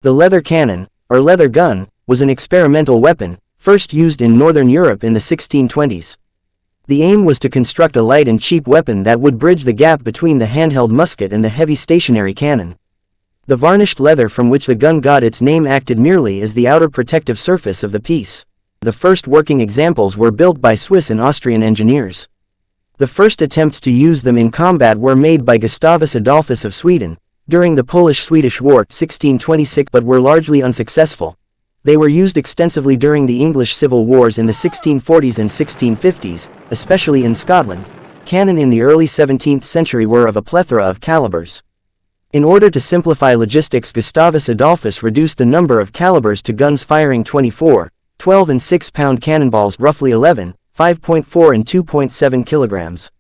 The leather cannon, or leather gun, was an experimental weapon, first used in Northern Europe in the 1620s. The aim was to construct a light and cheap weapon that would bridge the gap between the handheld musket and the heavy stationary cannon. The varnished leather from which the gun got its name acted merely as the outer protective surface of the piece. The first working examples were built by Swiss and Austrian engineers. The first attempts to use them in combat were made by Gustavus Adolphus of Sweden, during the Polish-Swedish War 1626, but were largely unsuccessful. They were used extensively during the English civil wars in the 1640s and 1650s, especially in Scotland. Cannon in the early 17th century were of a plethora of calibers. In order to simplify logistics, Gustavus Adolphus reduced the number of calibers to guns firing 24, 12 and 6-pound cannonballs, roughly 11, 5.4 and 2.7 kilograms.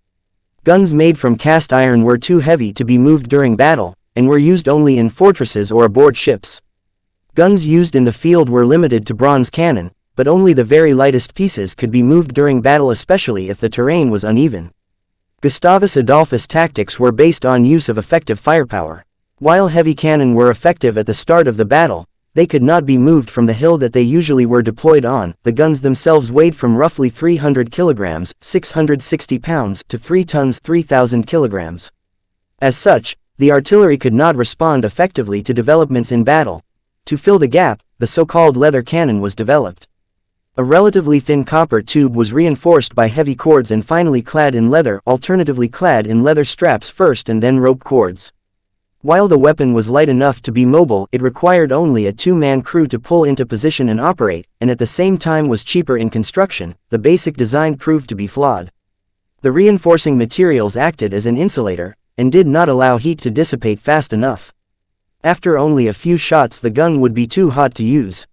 Guns made from cast iron were too heavy to be moved during battle, and were used only in fortresses or aboard ships. Guns used in the field were limited to bronze cannon, but only the very lightest pieces could be moved during battle, especially if the terrain was uneven. Gustavus Adolphus' tactics were based on use of effective firepower. While heavy cannon were effective at the start of the battle, they could not be moved from the hill that they usually were deployed on. The guns themselves weighed from roughly 300 kilograms, 660 pounds, to 3 tons, 3,000 kilograms. As such, the artillery could not respond effectively to developments in battle. To fill the gap, the so-called leather cannon was developed. A relatively thin copper tube was reinforced by heavy cords and finally clad in leather, alternatively clad in leather straps first and then rope cords. While the weapon was light enough to be mobile, it required only a two-man crew to pull into position and operate, and at the same time was cheaper in construction. The basic design proved to be flawed. The reinforcing materials acted as an insulator, and did not allow heat to dissipate fast enough. After only a few shots, the gun would be too hot to use.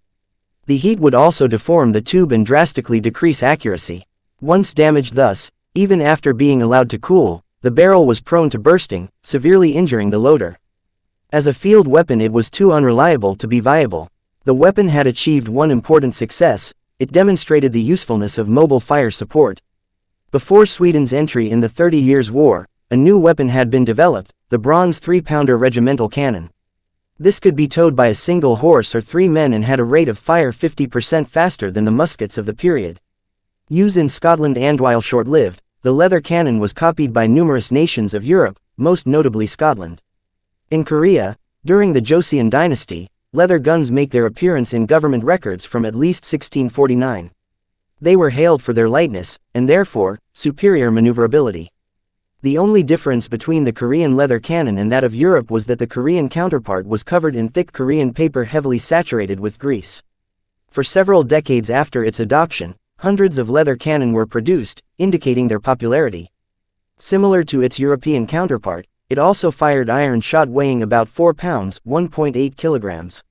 The heat would also deform the tube and drastically decrease accuracy. Once damaged thus, even after being allowed to cool, the barrel was prone to bursting, severely injuring the loader. As a field weapon, it was too unreliable to be viable. The weapon had achieved one important success: it demonstrated the usefulness of mobile fire support. Before Sweden's entry in the 30 Years' War, a new weapon had been developed, the bronze 3-pounder regimental cannon. This could be towed by a single horse or 3 men and had a rate of fire 50% faster than the muskets of the period. Used in Scotland, and while short-lived, the leather cannon was copied by numerous nations of Europe, most notably Scotland. In Korea, during the Joseon dynasty, leather guns make their appearance in government records from at least 1649. They were hailed for their lightness, and therefore, superior maneuverability. The only difference between the Korean leather cannon and that of Europe was that the Korean counterpart was covered in thick Korean paper heavily saturated with grease. For several decades after its adoption, hundreds of leather cannon were produced, indicating their popularity. Similar to its European counterpart, it also fired iron shot weighing about 4 pounds, 1.8 kilograms.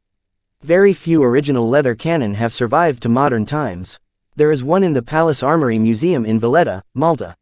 Very few original leather cannon have survived to modern times. There is one in the Palace Armory Museum in Valletta, Malta.